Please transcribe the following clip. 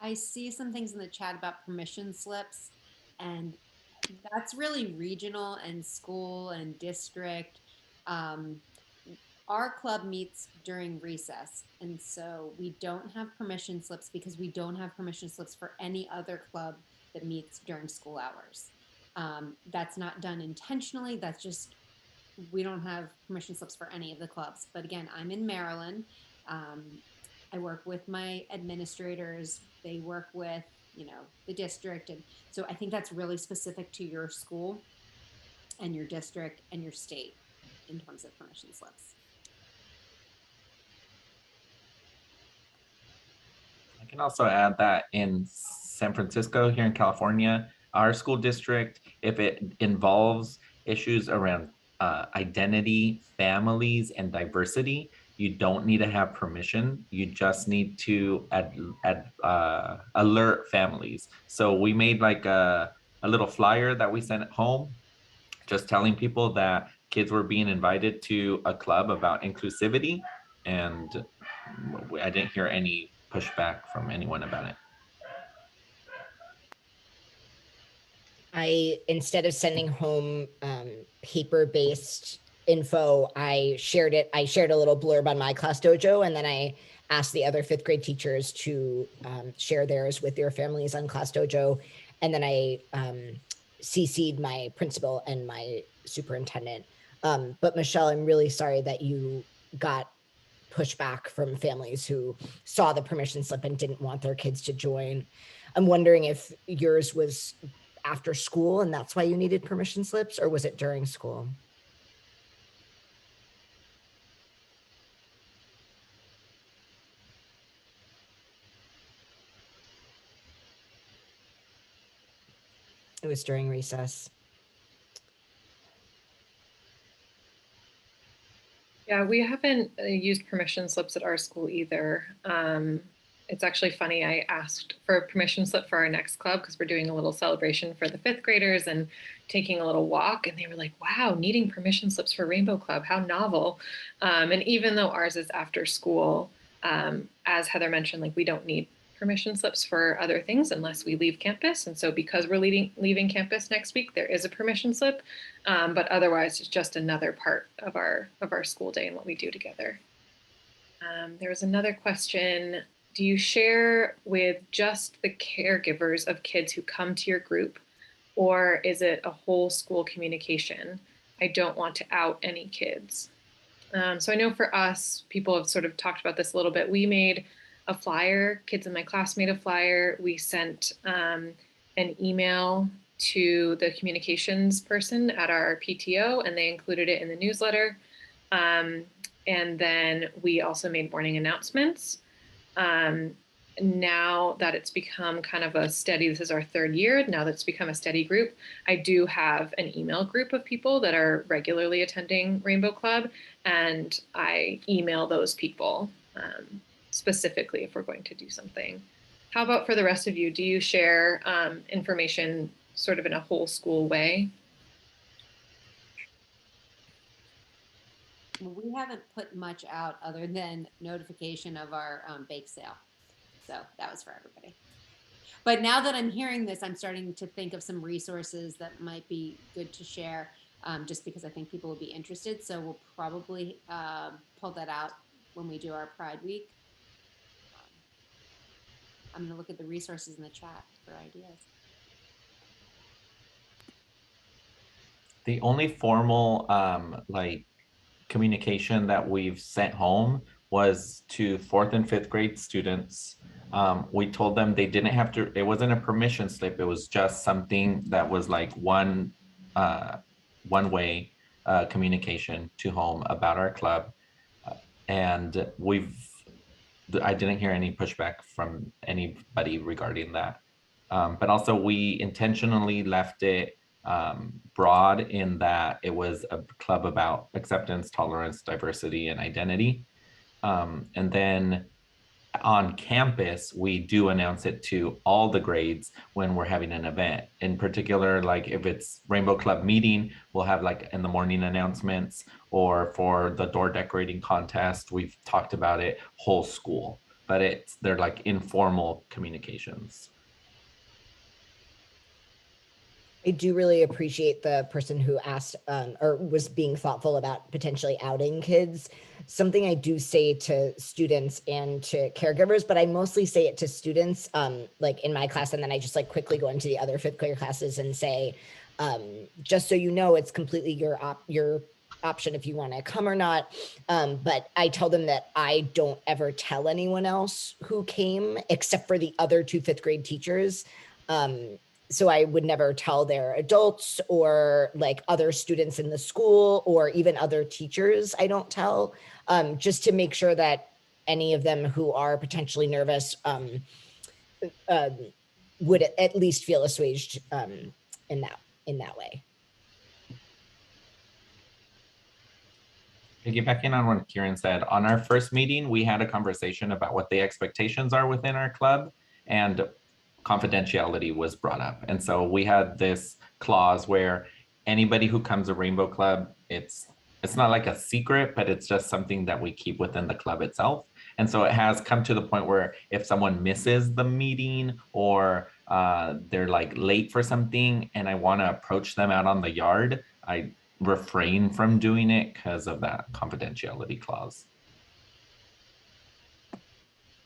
I see some things in the chat about permission slips, and that's really regional and school and district. Um, our club meets during recess, and so we don't have permission slips because we don't have permission slips for any other club that meets during school hours. That's not done intentionally. That's just we don't have permission slips for any of the clubs. But again, I'm in Maryland. Um, I work with my administrators. They work with, the district. And so I think that's really specific to your school and your district and your state in terms of permission slips. I can also add that in San Francisco, here in California, our school district, if it involves issues around identity, families, and diversity, you don't need to have permission. You just need to alert families. So we made like a little flyer that we sent home, just telling people that kids were being invited to a club about inclusivity, and I didn't hear any pushback from anyone about it. Instead of sending home paper-based info, I shared it. I shared a little blurb on my class dojo, and then I asked the other fifth grade teachers to share theirs with their families on class dojo. And then I CC'd my principal and my superintendent. But Michelle, I'm really sorry that you got pushback from families who saw the permission slip and didn't want their kids to join. I'm wondering if yours was after school and that's why you needed permission slips, or was it during school? It was during recess. Yeah, we haven't used permission slips at our school either. It's actually funny, I asked for a permission slip for our next club because we're doing a little celebration for the fifth graders and taking a little walk, and they were like, wow, needing permission slips for Rainbow Club, how novel. And even though ours is after school, as Heather mentioned, like we don't need permission slips for other things unless we leave campus. And so because we're leaving campus next week, there is a permission slip, but otherwise it's just another part of our school day and what we do together. There was another question. Do you share with just the caregivers of kids who come to your group, or is it a whole school communication? I don't want to out any kids. So I know for us, people have sort of talked about this a little bit. We made a flyer, kids in my class made a flyer. We sent an email to the communications person at our PTO, and they included it in the newsletter. And then we also made morning announcements. Now that it's become kind of a steady, this is our third year, now that it's become a steady group, I do have an email group of people that are regularly attending Rainbow Club, and I email those people specifically if we're going to do something. How about for the rest of you? Do you share information sort of in a whole school way? We haven't put much out other than notification of our bake sale. So that was for everybody. But now that I'm hearing this, I'm starting to think of some resources that might be good to share, just because I think people will be interested. So we'll probably pull that out when we do our Pride Week. I'm going to look at the resources in the chat for ideas. The only formal like communication that we've sent home was to fourth and fifth grade students. We told them they didn't have to, it wasn't a permission slip. It was just something that was like one way communication to home about our club. And I didn't hear any pushback from anybody regarding that. But also we intentionally left it broad in that it was a club about acceptance, tolerance, diversity, and identity. And then on campus, we do announce it to all the grades when we're having an event. In particular, like if it's Rainbow Club meeting, we'll have like in the morning announcements, or for the door decorating contest, we've talked about it whole school. but they're like informal communications. I do really appreciate the person who asked or was being thoughtful about potentially outing kids. Something I do say to students and to caregivers, but I mostly say it to students like in my class, and then I just like quickly go into the other fifth grade classes and say, just so you know, it's completely your option if you want to come or not. But I tell them that I don't ever tell anyone else who came except for the other two fifth grade teachers. So I would never tell their adults or like other students in the school or even other teachers. I don't tell, just to make sure that any of them who are potentially nervous would at least feel assuaged in that way. Piggybacking on what Kieran said, on our first meeting, we had a conversation about what the expectations are within our club, and confidentiality was brought up. And so we had this clause where anybody who comes to Rainbow Club, it's not like a secret, but it's just something that we keep within the club itself. And so it has come to the point where if someone misses the meeting or they're like late for something and I want to approach them out on the yard, I refrain from doing it because of that confidentiality clause.